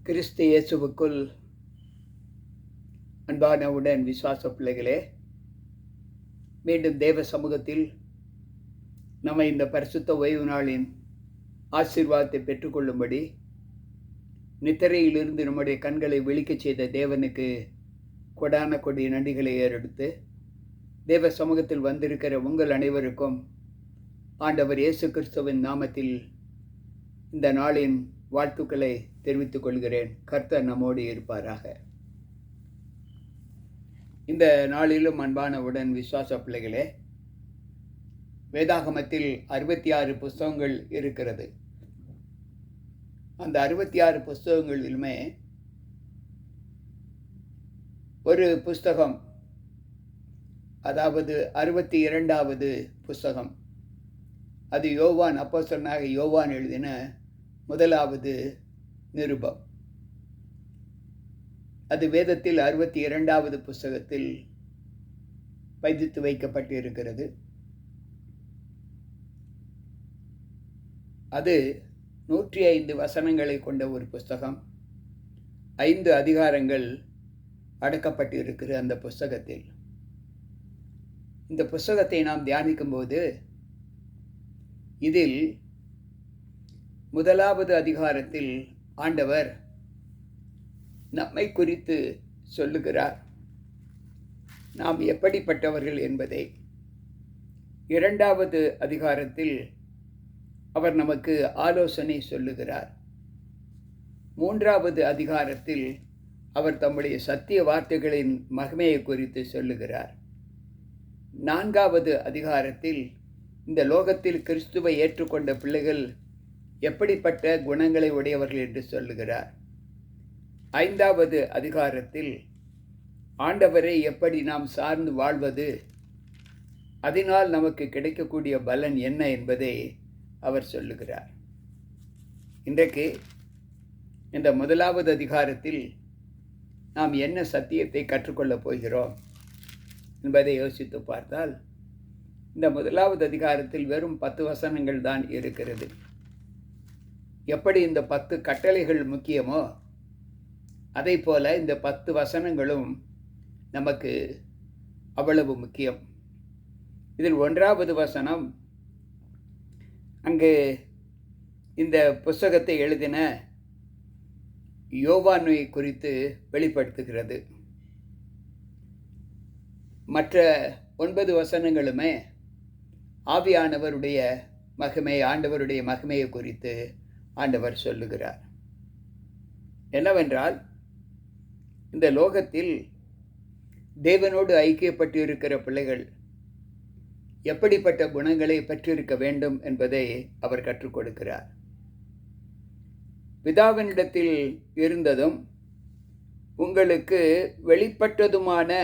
கிறிஸ்து இயேசுவுக்குள் அன்பானவுடன் விசுவாச பிள்ளைகளே, மீண்டும் தேவ சமூகத்தில் நம்ம இந்த பரிசுத்த ஓய்வு நாளின் ஆசீர்வாதத்தை பெற்றுக்கொள்ளும்படி நித்திரையிலிருந்து நம்முடைய கண்களை விழிக்கச் செய்த தேவனுக்கு கொடான கொடி நன்றிகளை ஏறெடுத்து, தேவ சமூகத்தில் வந்திருக்கிற உங்கள் அனைவருக்கும் ஆண்டவர் இயேசு கிறிஸ்துவின் நாமத்தில் இந்த நாளின் வாழ்த்துக்களை தெரிவித்துக் கொள்கிறேன். கர்த்தர் நம்மோடு இருப்பாராக. இந்த நாளிலும் அன்பானவுடன் விசுவாச பிள்ளைகளே, வேதாகமத்தில் 66 புஸ்தகங்கள் இருக்கிறது. அந்த 66 புஸ்தகங்களிலுமே ஒரு புஸ்தகம், அதாவது 62வது புஸ்தகம், அது யோவான், அப்போஸ்தலனாகிய யோவான் எழுதின முதலாவது நிருபம். அது வேதத்தில் 62வது புஸ்தகத்தில் பதித்து வைக்கப்பட்டு இருக்கிறது. அது 105 வசனங்களை கொண்ட ஒரு புஸ்தகம். 5 அதிகாரங்கள் அடக்கப்பட்டு இருக்கிற அந்த புஸ்தகத்தில், இந்த புஸ்தகத்தை நாம் தியானிக்கும்போது இதில் முதலாவது அதிகாரத்தில் ஆண்டவர் நம்மை குறித்து சொல்லுகிறார், நாம் எப்படிப்பட்டவர்கள் என்பதை. 2வது அதிகாரத்தில் அவர் நமக்கு ஆலோசனை சொல்லுகிறார். 3வது அதிகாரத்தில் அவர் தம்முடைய சத்திய வார்த்தைகளின் மகிமையை குறித்து சொல்லுகிறார். 4வது அதிகாரத்தில் இந்த லோகத்தில் கிறிஸ்துவை ஏற்றுக்கொண்ட பிள்ளைகள் எப்படிப்பட்ட குணங்களை உடையவர்கள் என்று சொல்லுகிறார். 5வது அதிகாரத்தில் ஆண்டவரை எப்படி நாம் சார்ந்து வாழ்வது, அதனால் நமக்கு கிடைக்கக்கூடிய பலன் என்ன என்பதை அவர் சொல்லுகிறார். இன்றைக்கு இந்த முதலாவது அதிகாரத்தில் நாம் என்ன சத்தியத்தை கற்றுக்கொள்ளப் போகிறோம் என்பதை யோசித்து பார்த்தால், இந்த முதலாவது அதிகாரத்தில் வெறும் 10 வசனங்கள் தான் இருக்கிறது. எப்படி இந்த 10 கட்டளைகள் முக்கியமோ, அதை போல இந்த 10 வசனங்களும் நமக்கு அவ்வளவு முக்கியம். இதில் 1வது வசனம் அங்கு இந்த புஸ்தகத்தை எழுதின யோவானை குறித்து வெளிப்படுத்துகிறது. மற்ற 9 வசனங்களுமே ஆவியானவருடைய மகிமை, ஆண்டவருடைய மகிமையை குறித்து ஆண்டவர் சொல்லுகிறார். என்னவென்றால், இந்த லோகத்தில் தேவனோடு ஐக்கியப்பட்டு இருக்கிற பிள்ளைகள் எப்படிப்பட்ட குணங்களை பெற்றிருக்க வேண்டும் என்பதை அவர் கற்றுக் கொடுக்கிறார். பிதாவினிடத்தில் இருந்ததும் உங்களுக்கு வெளிப்பட்டதுமான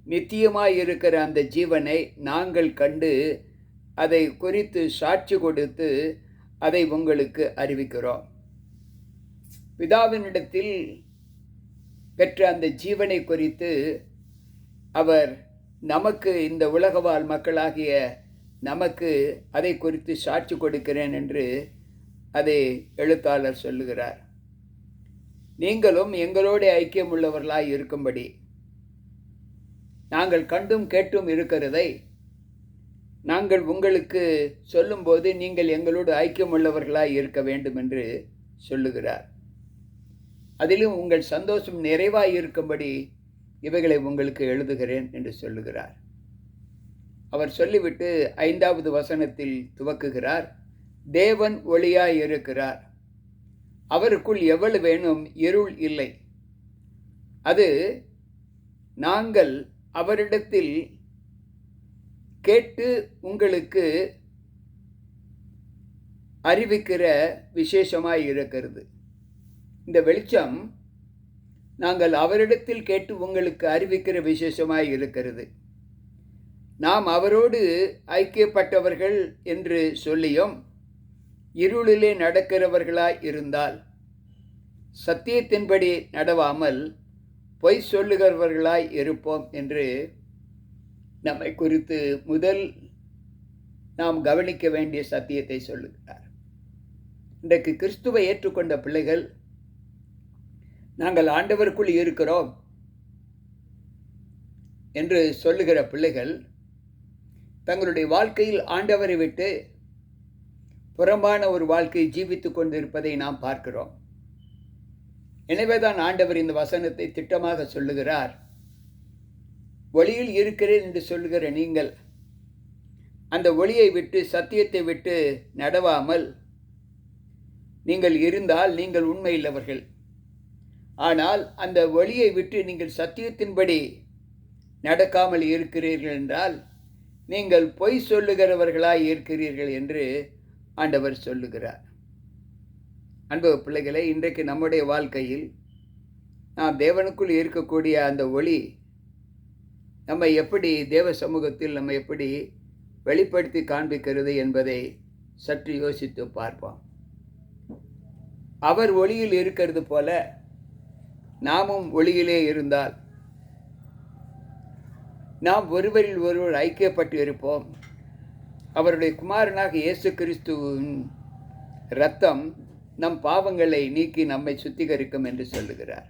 நித்தியமாயிருக்கிற அந்த ஜீவனை நாங்கள் கண்டு அதை குறித்து சாட்சி கொடுத்து அதை உங்களுக்கு அறிவிக்கிறோம். பிதாவினிடத்தில் பெற்ற அந்த ஜீவனை குறித்து அவர் நமக்கு, இந்த உலகவாழ் மக்களாகிய நமக்கு அதை குறித்து சாட்சி கொடுக்கிறேன் என்று அதை எழுத்தாளர் சொல்லுகிறார். நீங்களும் எங்களோடு ஐக்கியம் உள்ளவர்களாய் இருக்கும்படி, நாங்கள் கண்டும் கேட்டும் இருக்கிறதை நாங்கள் உங்களுக்கு சொல்லும்போது நீங்கள் எங்களோடு ஐக்கியம் உள்ளவர்களாய் இருக்க வேண்டும் என்று சொல்லுகிறார். அதிலும் உங்கள் சந்தோஷம் நிறைவாய் இருக்கும்படி இவைகளை உங்களுக்கு எழுதுகிறேன் என்று சொல்லுகிறார். அவர் சொல்லிவிட்டு 5வது வசனத்தில் துவக்குகிறார், தேவன் ஒளியாய் இருக்கிறார், அவருக்குள் எவ்வளவேனும் இருள் இல்லை. அது நாங்கள் அவரிடத்தில் கேட்டு உங்களுக்கு அறிவிக்கிற விசேஷமாய் இருக்கிறது. இந்த வெளிச்சம் நாங்கள் அவரிடத்தில் கேட்டு உங்களுக்கு அறிவிக்கிற விசேஷமாய் இருக்கிறது. நாம் அவரோடு ஐக்கியப்பட்டவர்கள் என்று சொல்லியும் இருளிலே நடக்கிறவர்களாய் இருந்தால், சத்தியத்தின்படி நடவாமல் பொய் சொல்லுகிறவர்களாய் இருப்போம் என்று நம்மை குறித்து முதல் நாம் கவனிக்க வேண்டிய சத்தியத்தை சொல்லுகிறார். இன்றைக்கு கிறிஸ்துவை ஏற்றுக்கொண்ட பிள்ளைகள் நாங்கள் ஆண்டவருக்குள் இருக்கிறோம் என்று சொல்லுகிற பிள்ளைகள் தங்களுடைய வாழ்க்கையில் ஆண்டவரை விட்டு புறம்பான ஒரு வாழ்க்கையை ஜீவித்துக் கொண்டிருப்பதை நாம் பார்க்கிறோம். எனவேதான் ஆண்டவர் இந்த வசனத்தை திட்டமாக சொல்லுகிறார். ஒளியில் இருக்கிறேன் என்று சொல்லுகிற நீங்கள் அந்த ஒளியை விட்டு, சத்தியத்தை விட்டு நடவாமல் நீங்கள் இருந்தால் நீங்கள் உண்மையுள்ளவர்கள். ஆனால் அந்த ஒளியை விட்டு நீங்கள் சத்தியத்தின்படி நடக்காமல் இருக்கிறீர்கள் என்றால் நீங்கள் பொய் சொல்லுகிறவர்களாய் இருக்கிறீர்கள் என்று ஆண்டவர் சொல்லுகிறார். அன்பு பிள்ளைகளை, இன்றைக்கு நம்முடைய வாழ்க்கையில் நாம் தேவனுக்குள் இருக்கக்கூடிய அந்த ஒளி நம்மை எப்படி தேவ சமூகத்தில் நம்ம எப்படி வெளிப்படுத்தி காண்பிக்கிறது என்பதை சற்று யோசித்து பார்ப்போம். அவர் ஒளியில் இருக்கிறது போல நாமும் ஒளியிலே இருந்தால் நாம் ஒருவரில் ஒருவர் ஐக்கியப்பட்டு இருப்போம். அவருடைய குமாரனாக இயேசு கிறிஸ்துவின் இரத்தம் நம் பாவங்களை நீக்கி நம்மை சுத்திகரிக்கும் என்று சொல்லுகிறார்.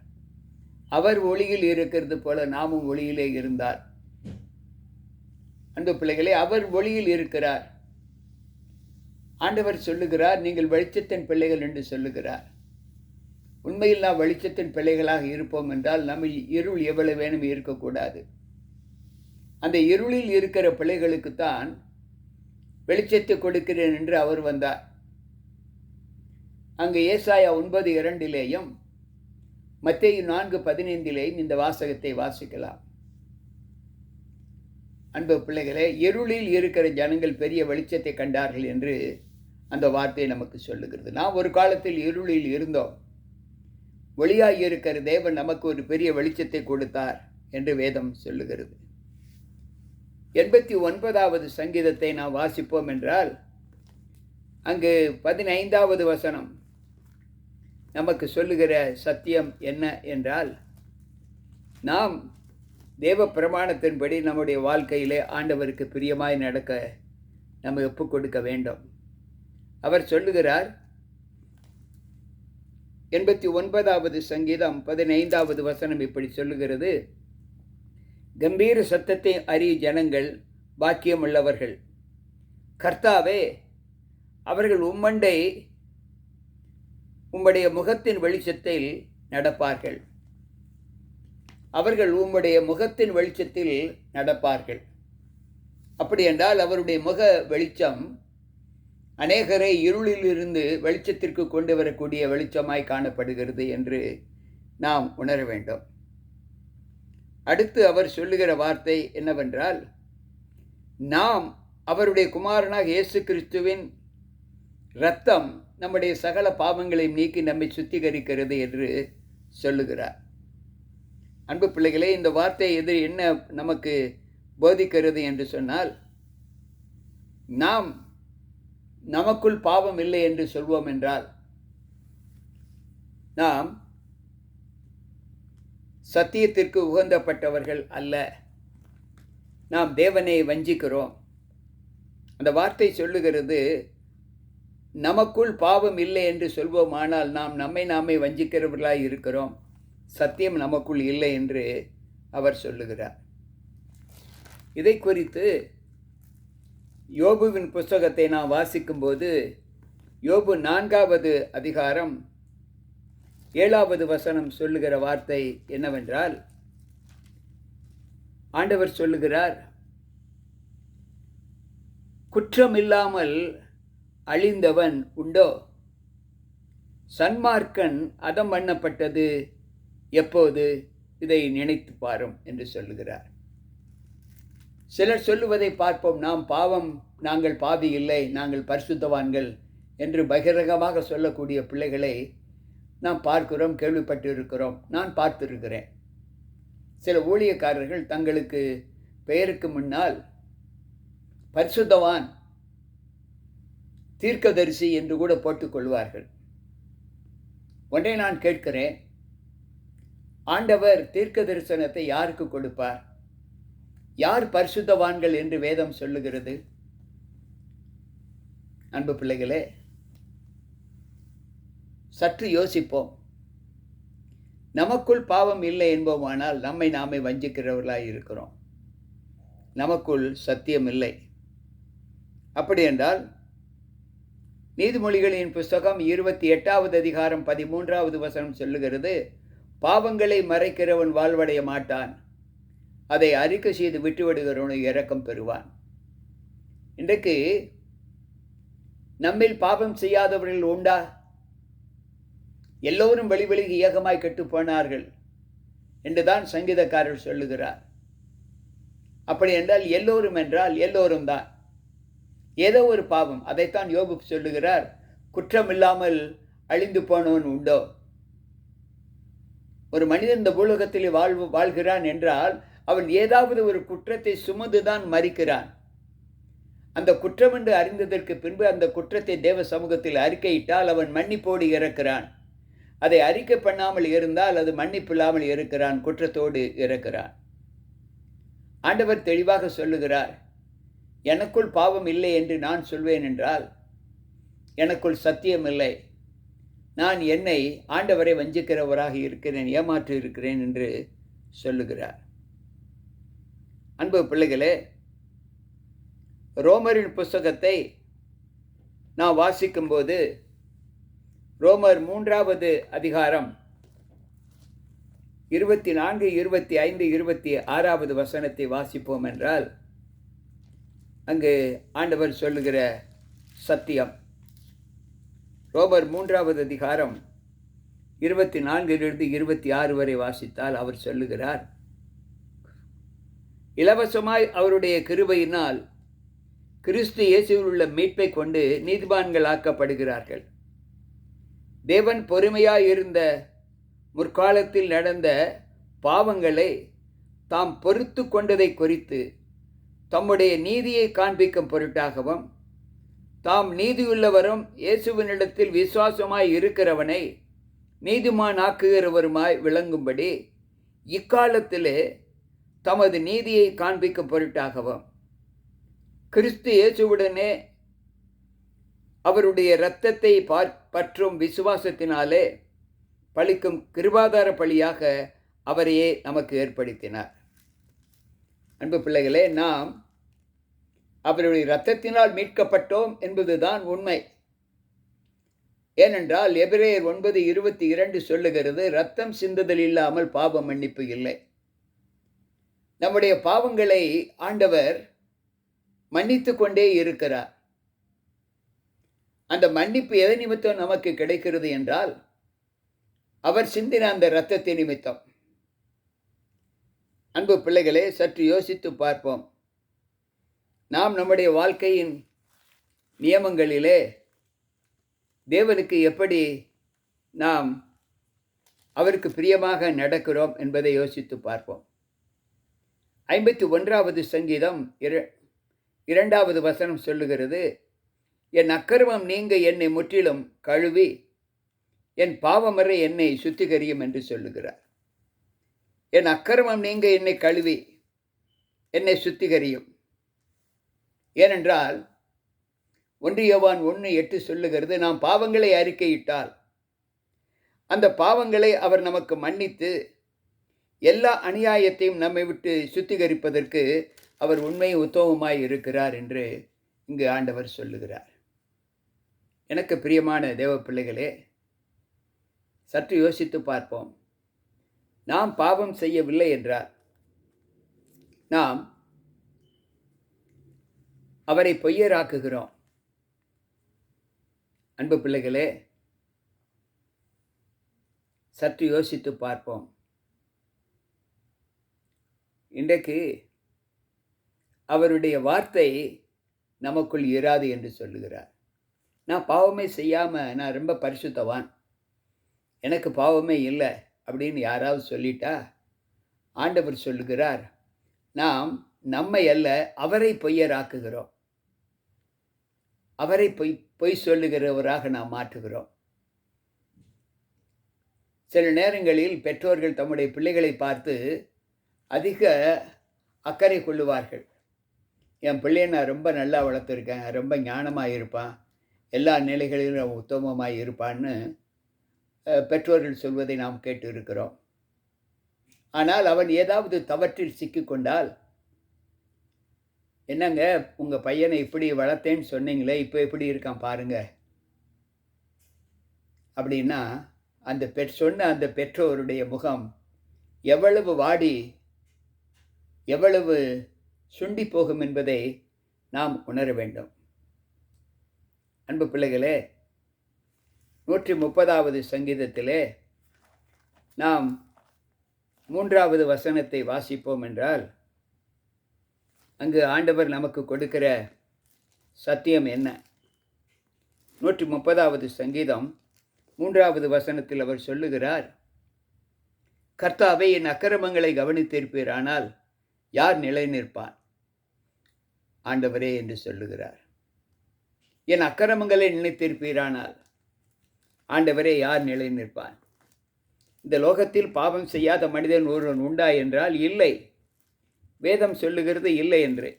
அவர் ஒளியில் இருக்கிறது போல நாமும் ஒளியிலே இருந்தார். அன்பு பிள்ளைகளே, அவர் ஒளியில் இருக்கிறார். ஆண்டவர் சொல்லுகிறார், நீங்கள் வெளிச்சத்தின் பிள்ளைகள் என்று சொல்லுகிறார். உண்மையில் நாம் வெளிச்சத்தின் பிள்ளைகளாக இருப்போம் என்றால் நம்ம இருள் எவ்வளவு வேணும் இருக்கக்கூடாது. அந்த இருளில் இருக்கிற பிள்ளைகளுக்குத்தான் வெளிச்சத்தை கொடுக்கிறேன் என்று அவர் வந்தார். அங்கு ஏசாயா 9:2 மத்தேயு 4:15 இந்த வாசகத்தை வாசிக்கலாம். அன்பு பிள்ளைகளே, இருளில் இருக்கிற ஜனங்கள் பெரிய வெளிச்சத்தை கண்டார்கள் என்று அந்த வார்த்தை நமக்கு சொல்லுகிறது. நாம் ஒரு காலத்தில் இருளில் இருந்தோம். ஒளியாய் இருக்கிற தேவன் நமக்கு ஒரு பெரிய வெளிச்சத்தை கொடுத்தார் என்று வேதம் சொல்லுகிறது. 89வது சங்கீதத்தை நாம் வாசிப்போம் என்றால் அங்கு 15வது வசனம் நமக்கு சொல்லுகிற சத்தியம் என்ன என்றால், நாம் தேவ பிரமாணத்தின்படி நம்முடைய வாழ்க்கையிலே ஆண்டவருக்கு பிரியமாய் நடக்க நம்ம ஒப்புக் கொடுக்க வேண்டும். அவர் சொல்லுகிறார், 89வது சங்கீதம் 15வது வசனம் இப்படி சொல்லுகிறது, கம்பீர சத்தத்தை அறிய ஜனங்கள் பாக்கியமுள்ளவர்கள். கர்த்தாவே, அவர்கள் உம்முடைய முகத்தின் வெளிச்சத்தில் நடப்பார்கள். அவர்கள் உம்முடைய முகத்தின் வெளிச்சத்தில் நடப்பார்கள். அப்படி என்றால் அவருடைய முக வெளிச்சம் அநேகரை இருளிலிருந்து வெளிச்சத்திற்கு கொண்டு வரக்கூடிய வெளிச்சமாய் காணப்படுகிறது என்று நாம் உணர வேண்டும். அடுத்து அவர் சொல்லுகிற வார்த்தை என்னவென்றால், நாம் அவருடைய குமாரனாக இயேசு கிறிஸ்துவின் இரத்தம் நம்முடைய சகல பாவங்களை நீக்கி நம்மை சுத்திகரிக்கிறது என்று சொல்லுகிறார். அன்பு பிள்ளைகளே, இந்த வார்த்தை என்ன நமக்கு போதிக்கிறது என்று சொன்னால், நாம் நமக்குள் பாவம் இல்லை என்று சொல்வோம் என்றால் நாம் சத்தியத்திற்கு உகந்தப்பட்டவர்கள் அல்ல. நாம் தேவனை வஞ்சிக்கிறோம். அந்த வார்த்தை சொல்லுகிறது, நமக்குள் பாவம் இல்லை என்று சொல்வோமானால் நாம் நாமே வஞ்சிக்கிறவர்களாய் இருக்கிறோம். சத்தியம் நமக்குள் இல்லை என்று அவர் சொல்லுகிறார். இதை குறித்து யோபுவின் புஸ்தகத்தை நாம் வாசிக்கும்போது யோபு 4வது அதிகாரம் 7வது வசனம் சொல்லுகிற வார்த்தை என்னவென்றால், ஆண்டவர் சொல்லுகிறார், குற்றமில்லாமல் அழிந்தவன் உண்டோ? சன்மார்க்கன் அதம் பண்ணப்பட்டது எப்போது? இதை நினைத்து பாரும் என்று சொல்லுகிறார். சிலர் சொல்லுவதை பார்ப்போம், நாங்கள் பாவி இல்லை, நாங்கள் பரிசுத்தவான்கள் என்று பகிரங்கமாக சொல்லக்கூடிய பிள்ளைகளை நாம் பார்க்கிறோம், கேள்விப்பட்டு இருக்கிறோம். நான் பார்த்திருக்கிறேன். சில ஊழியக்காரர்கள் தங்களுக்கு பெயருக்கு முன்னால் பரிசுத்தவான், தீர்க்கதரிசி என்று கூட போட்டுக்கொள்வார்கள். ஒன்றை நான் கேட்கிறேன், ஆண்டவர் தீர்க்க தரிசனத்தை யாருக்கு கொடுப்பார்? யார் பரிசுத்தவான்கள் என்று வேதம் சொல்லுகிறது? அன்பு பிள்ளைகளே, சற்று யோசிப்போம். நமக்குள் பாவம் இல்லை என்போமானால் நம்மை நாமே வஞ்சிக்கிறவர்களாய் இருக்கிறோம். நமக்குள் சத்தியம் இல்லை. அப்படி என்றால் நீதிமொழிகளின் புஸ்தகம் 28வது அதிகாரம் 13வது வசனம் சொல்லுகிறது, பாவங்களை மறைக்கிறவன் வாழ்வடைய மாட்டான், அதை அறிக்கை செய்து விட்டுவிடுகிறவன் இரக்கம் பெறுவான். இன்றைக்கு நம்மில் பாவம் செய்யாதவர்கள் உண்டா? எல்லோரும் வெளிவெளிக்கு ஏகமாய் கெட்டு போனார்கள் என்றுதான் சங்கீதக்காரர் சொல்லுகிறார். அப்படி என்றால் எல்லோரும் என்றால் எல்லோரும் தான் ஏதோ ஒரு பாவம். அதைத்தான் யோபு சொல்லுகிறார், குற்றமில்லாமல் அழிந்து போனவன் உண்டோ? ஒரு மனிதன் இந்த பூலோகத்தில் வாழ்கிறான் என்றால் அவன் ஏதாவது ஒரு குற்றத்தை சுமந்துதான் மரிக்கிறான். அந்த குற்றம் என்று அறிந்ததற்கு பின்பு அந்த குற்றத்தை தேவ சமூகத்தில் அறிக்கையிட்டால் அவன் மன்னிப்போடு இறக்கிறான். அதை அறிக்கை பண்ணாமல் இருந்தால் அது மன்னிப்பில்லாமல் இருக்கிறான், குற்றத்தோடு இருக்கிறான். ஆண்டவர் தெளிவாக சொல்லுகிறார், எனக்குள் பாவம் இல்லை என்று நான் சொல்வேன் என்றால் எனக்குள் சத்தியம் இல்லை, நான் என்னை ஆண்டவரை வஞ்சிக்கிறவராக இருக்கிறேன், ஏமாற்றி இருக்கிறேன் என்று சொல்லுகிறார். அன்பு பிள்ளைகளே, ரோமரின் புஸ்தகத்தை நான் வாசிக்கும்போது ரோமர் 3வது அதிகாரம் 24, 25, 26வது வசனத்தை வாசிப்போம் என்றால் அங்கு ஆண்டவர் சொல்லுகிற சத்தியம். ரோமர் 3வது அதிகாரம் 24 26 வரை வாசித்தால் அவர் சொல்லுகிறார், இலவசமாய் அவருடைய கிருபையினால் கிறிஸ்து இயேசுவில் உள்ள மீட்பை கொண்டு நீதிமான்கள் ஆக்கப்படுகிறார்கள். தேவன் பொறுமையாயிருந்த முற்காலத்தில் நடந்த பாவங்களை தாம் பொறுத்து கொண்டதை குறித்து தம்முடைய நீதியை காண்பிக்கும் பொருட்டாகவும் தாம் நீதியுள்ளவரும் இயேசுவினிடத்தில் விசுவாசமாய் இருக்கிறவனை நீதிமான் ஆக்குகிறவருமாய் விளங்கும்படி இக்காலத்திலே தமது நீதியை காண்பிக்கும் பொருட்டாகவும் கிறிஸ்து இயேசுவுடனே அவருடைய இரத்தத்தை பற்றும் விசுவாசத்தினாலே பலிக்கும் கிருபாதார பலியாக அவரையே நமக்கு ஏற்படுத்தினார். அன்பு பிள்ளைகளே, நாம் அவருடைய இரத்தத்தினால் மீட்கப்பட்டோம் என்பதுதான் உண்மை. ஏனென்றால் எபிரேயர் 9:22 சொல்லுகிறது, இரத்தம் சிந்துதல் இல்லாமல் பாவ மன்னிப்பு இல்லை. நம்முடைய பாவங்களை ஆண்டவர் மன்னித்து கொண்டே இருக்கிறார். அந்த மன்னிப்பு எதை நிமித்தம் நமக்கு கிடைக்கிறது என்றால் அவர் சிந்தின அந்த இரத்தத்தை நிமித்தம். அன்பு பிள்ளைகளே, சற்று யோசித்து பார்ப்போம். நாம் நம்முடைய வாழ்க்கையின் நியமங்களிலே தேவனுக்கு எப்படி நாம் அவருக்கு பிரியமாக நடக்கிறோம் என்பதை யோசித்து பார்ப்போம். 51வது சங்கீதம் 2வது வசனம் சொல்லுகிறது, என் அக்கிரமம் நீங்க என்னை முற்றிலும் கழுவி என் பாவமறை என்னை சுத்திகரியும் என்று சொல்லுகிறார். என் அக்கிரமம் நீங்க என்னை கழுவி என்னை சுத்திகரியும். ஏனென்றால் 1 யோவான் 1:8 சொல்லுகிறது, நாம் பாவங்களை அறிக்கையிட்டால் அந்த பாவங்களை அவர் நமக்கு மன்னித்து எல்லா அநியாயத்தையும் நம்மை விட்டு சுத்திகரிப்பதற்கு அவர் உண்மை உத்தமமாய் இருக்கிறார் என்று இங்கு ஆண்டவர் சொல்லுகிறார். எனக்கு பிரியமான தேவ பிள்ளைகளே, சற்று யோசித்து பார்ப்போம். நாம் பாவம் செய்யவில்லை என்றால் நாம் அவரை பொய்யராக்குகிறோம். அன்பு பிள்ளைகளே, சற்று யோசித்து பார்ப்போம். இன்றைக்கு அவருடைய வார்த்தை நமக்குள் இராது என்று சொல்லுகிறார். நான் பாவமே செய்யாமல் நான் ரொம்ப பரிசுத்தவான், எனக்கு பாவமே இல்லை அப்படின்னு யாராவது சொல்லிட்டா ஆண்டவர் சொல்லுகிறார், நாம் நம்மை அல்ல அவரை பொய்யராக்குகிறோம். அவரை பொய் சொல்லுகிறவராக நாம் மாற்றுகிறோம். சில நேரங்களில் பெற்றோர்கள் தம்முடைய பிள்ளைகளை பார்த்து அதிக அக்கறை கொள்ளுவார்கள். என் பிள்ளையை நான் ரொம்ப நல்லா வளர்த்துருக்கேன், ரொம்ப ஞானமாக இருப்பான், எல்லா நிலைகளிலும் உத்தமமாக இருப்பான்னு பெற்றோர்கள் சொல்வதை நாம் கேட்டு இருக்கிறோம். ஆனால் அவன் ஏதாவது தவற்றில் சிக்கிக்கொண்டால், என்னங்க உங்கள் பையனை இப்படி வளர்த்தேன்னு சொன்னீங்களே, இப்போ எப்படி இருக்கான் பாருங்க அப்படின்னா, சொன்ன அந்த பெற்றோருடைய முகம் எவ்வளவு வாடி எவ்வளவு சுண்டி போகும் என்பதை நாம் உணர வேண்டும். அன்பு பிள்ளைகளே, 130வது சங்கீதத்திலே நாம் 3வது வசனத்தை வாசிப்போம் என்றால், அங்கு ஆண்டவர் நமக்கு கொடுக்கிற சத்தியம் என்ன? 130வது சங்கீதம் 3வது வசனத்தில் அவர் சொல்லுகிறார், கர்த்தாவே, என் அக்கிரமங்களை கவனித்திருப்பீரானால் யார் நிலை நிற்பான்? ஆண்டவரே என்று சொல்லுகிறார். என் அக்கிரமங்களை நினைத்திருப்பீரானால் ஆண்டவரே யார் நிலை நிற்பான்? இந்த லோகத்தில் பாவம் செய்யாத மனிதன் ஒருவன் உண்டா என்றால் இல்லை. வேதம் சொல்லுகிறது இல்லை என்று.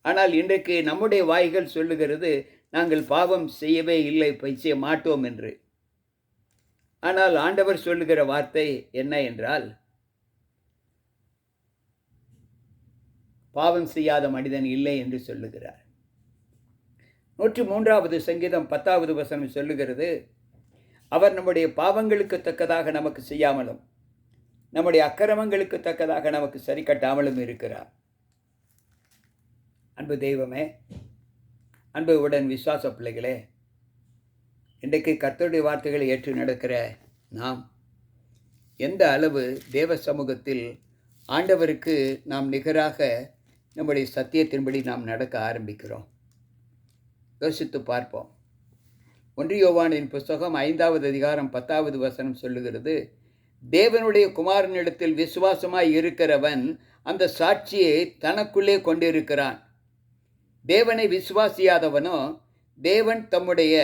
ஆனால் இன்றைக்கு நம்முடைய வாய்கள் சொல்லுகிறது நாங்கள் பாவம் செய்யவே இல்லை, செய்ய மாட்டோம் என்று. ஆனால் ஆண்டவர் சொல்லுகிற வார்த்தை என்ன என்றால், பாவம் செய்யாத மனிதன் இல்லை என்று சொல்லுகிறார். 103வது சங்கீதம் 10வது வசனம் சொல்லுகிறது, அவர் நம்முடைய பாவங்களுக்கு தக்கதாக நமக்கு செய்யாமலும் நம்முடைய அக்கிரமங்களுக்கு தக்கதாக நமக்கு சரி கட்டாமலும் இருக்கிறார். அன்பு தெய்வமே, அன்பு உடன் விசுவாச பிள்ளைகளே, இன்றைக்கு கர்த்தருடைய வார்த்தைகளை ஏற்று நடக்கிற நாம் எந்த அளவு தேவ சமூகத்தில் ஆண்டவருக்கு நாம் நிகராக நம்முடைய சத்தியத்தின்படி நாம் நடக்க ஆரம்பிக்கிறோம்? யோசித்து பார்ப்போம். 1 யோவானின் புஸ்தகம் 5வது அதிகாரம் 10வது வசனம் சொல்லுகிறது, தேவனுடைய குமாரனிடத்தில் விசுவாசமாய் இருக்கிறவன் அந்த சாட்சியை தனக்குள்ளே கொண்டிருக்கிறான். தேவனை விசுவாசியாதவனோ தேவன் தம்முடைய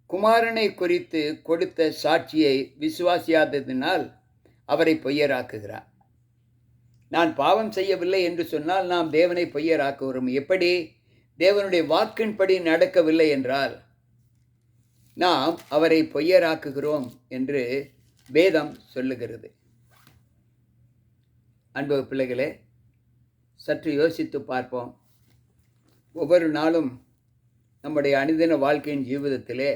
குமாரனை குறித்து கொடுத்த சாட்சியை விசுவாசியாததினால் அவரை பொய்யராக்குகிறான். நான் பாவம் செய்யவில்லை என்று சொன்னால் நாம் தேவனை பொய்யராக்குகிறோம். எப்படி? தேவனுடைய வாக்கின்படி நடக்கவில்லை என்றால் நாம் அவரை பொய்யராக்குகிறோம் என்று வேதம் சொல்லுகிறது. அன்பு பிள்ளைகளே, சற்று யோசித்து பார்ப்போம். ஒவ்வொரு நாளும் நம்முடைய அனுதின வாழ்க்கையின் ஜீவிதத்திலே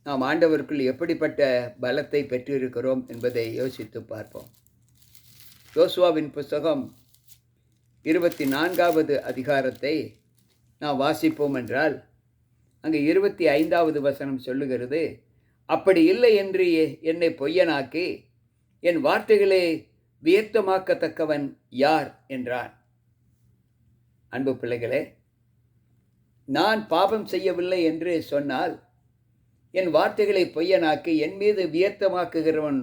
நாம் ஆண்டவருக்குள் எப்படிப்பட்ட பலத்தை பெற்றிருக்கிறோம் என்பதை யோசித்து பார்ப்போம். யோசுவாவின் புஸ்தகம் 24வது அதிகாரத்தை நாம் வாசிப்போம் என்றால், அங்கு 25வது வசனம் சொல்லுகிறது, அப்படி இல்லை என்று என்னை பொய்யனாக்கி என் வார்த்தைகளை வியர்த்தமாக்கத்தக்கவன் யார் என்றான். அன்பு பிள்ளைகளே, நான் பாவம் செய்யவில்லை என்று சொன்னால் என் வார்த்தைகளை பொய்யனாக்கி என் மீது வியர்த்தமாக்குகிறவன்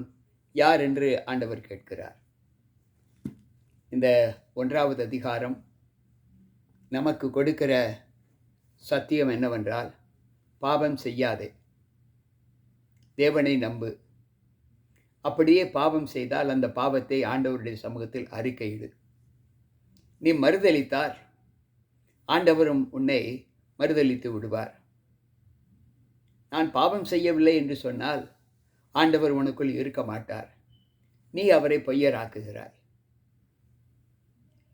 யார் என்று ஆண்டவர் கேட்கிறார். இந்த 1வது அதிகாரம் நமக்கு கொடுக்கிற சத்தியம் என்னவென்றால், பாவம் செய்யாதே, தேவனை நம்பு. அப்படியே பாவம் செய்தால் அந்த பாவத்தை ஆண்டவருடைய சமூகத்தில் அறிக்கையிடு. நீ மறுதலித்தால் ஆண்டவரும் உன்னை மறுதலித்து விடுவார். நான் பாவம் செய்யவில்லை என்று சொன்னால் ஆண்டவர் உனக்குள் இருக்க மாட்டார். நீ அவரை பொய்யராக்குகிறாய்.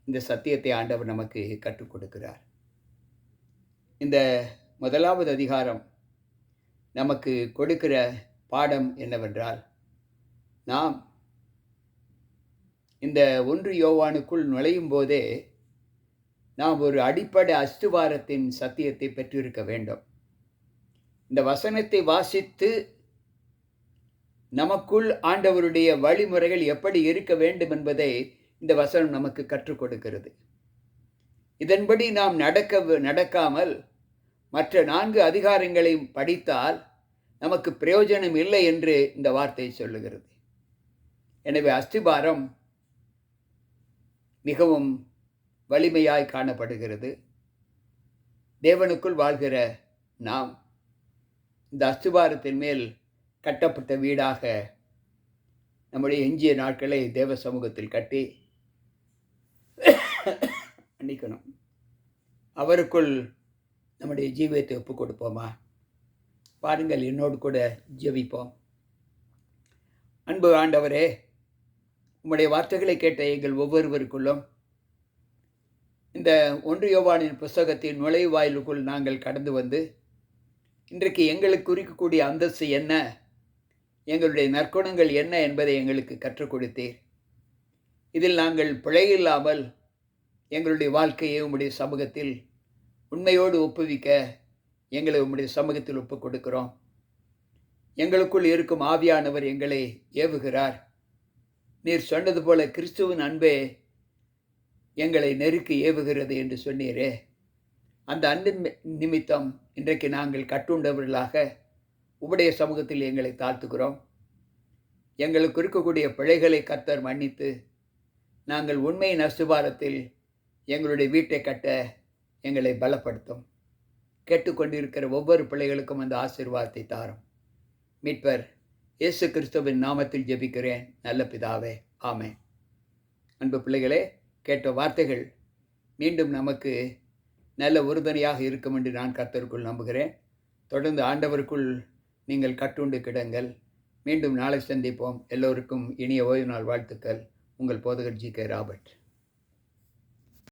இந்த சத்தியத்தை ஆண்டவர் நமக்கு கற்றுக் கொடுக்கிறார். இந்த 1வது அதிகாரம் நமக்கு கொடுக்கிற பாடம் என்னவென்றால், நாம் இந்த 1 யோவானுக்குள் நுழையும் போதே நாம் ஒரு அடிப்படை அஸ்திவாரத்தின் சத்தியத்தை பெற்றிருக்க வேண்டும். இந்த வசனத்தை வாசித்து நமக்குள் ஆண்டவருடைய வழிமுறைகள் எப்படி இருக்க வேண்டும் என்பதை இந்த வசனம் நமக்கு கற்றுக் கொடுக்கிறது. இதன்படி நாம் நடக்காமல் மற்ற 4 அதிகாரங்களை படித்தால் நமக்கு பிரயோஜனம் இல்லை என்று இந்த வார்த்தை சொல்லுகிறது. எனவே அஸ்திபாரம் மிகவும் வலிமையாய் காணப்படுகிறது. தேவனுக்குள் வாழ்கிற நாம் இந்த அஸ்திபாரத்தின் மேல் கட்டப்பட்ட வீடாக நம்முடைய எஞ்சிய நாட்களை தேவ சமூகத்தில் கட்டி மன்னிக்கணும், அவருக்குள் நம்முடைய ஜீவியத்தை ஒப்புக் கொடுப்போமா? பாருங்கள், என்னோடு கூட ஜெபிப்போம். அன்பு ஆண்டவரே, உம்முடைய வார்த்தைகளை கேட்ட எங்கள் ஒவ்வொருவருக்குள்ளும் இந்த 1 யோவானின் புஸ்தகத்தின் நுழைவாயிலுக்குள் நாங்கள் கடந்து வந்து இன்றைக்கு எங்களுக்கு குறிக்கக்கூடிய அந்தஸ்து என்ன, எங்களுடைய நற்குணங்கள் என்ன என்பதை எங்களுக்கு கற்றுக் கொடுத்தீர். இதில் நாங்கள் பிழையில்லாமல் எங்களுடைய வாழ்க்கையை உம்முடைய சமூகத்தில் உண்மையோடு ஒப்புவிக்க எங்களை உம்முடைய சமூகத்தில் ஒப்புக் கொடுக்கிறோம். எங்களுக்குள் இருக்கும் ஆவியானவர் எங்களை ஏவுகிறார். நீர் சொன்னது போல கிறிஸ்துவின் அன்பே எங்களை நெருக்கி ஏவுகிறது என்று சொன்னீரே, அந்த அன்பின் நிமித்தம் இன்றைக்கு நாங்கள் கட்டுண்டவர்களாக உம்முடைய சமூகத்தில் எங்களை தாழ்த்துகிறோம். எங்களுக்கு இருக்கக்கூடிய பிழைகளை கர்த்தர் மன்னித்து நாங்கள் உண்மையின் அஸ்திபாரத்தில் எங்களுடைய வீட்டை கட்ட எங்களை பலப்படுத்தும். கேட்டுக்கொண்டிருக்கிற ஒவ்வொரு பிள்ளைகளுக்கும் அந்த ஆசீர்வாதத்தை தாரும். மீட்பர் இயேசு கிறிஸ்துவின் நாமத்தில் ஜெபிக்கிறேன் நல்ல பிதாவே, ஆமென். அன்பு பிள்ளைகளே, கேட்ட வார்த்தைகள் மீண்டும் நமக்கு நல்ல உறுதுணையாக இருக்கும் என்று நான் கர்த்தருக்குள் நம்புகிறேன். தொடர்ந்து ஆண்டவருக்குள் நீங்கள் கட்டுண்டு கிடங்கள். மீண்டும் நாளை சந்திப்போம். எல்லோருக்கும் இனிய ஓய்வு நாள் வாழ்த்துக்கள். உங்கள் போதகர் ஜி.கே. ராபர்ட்.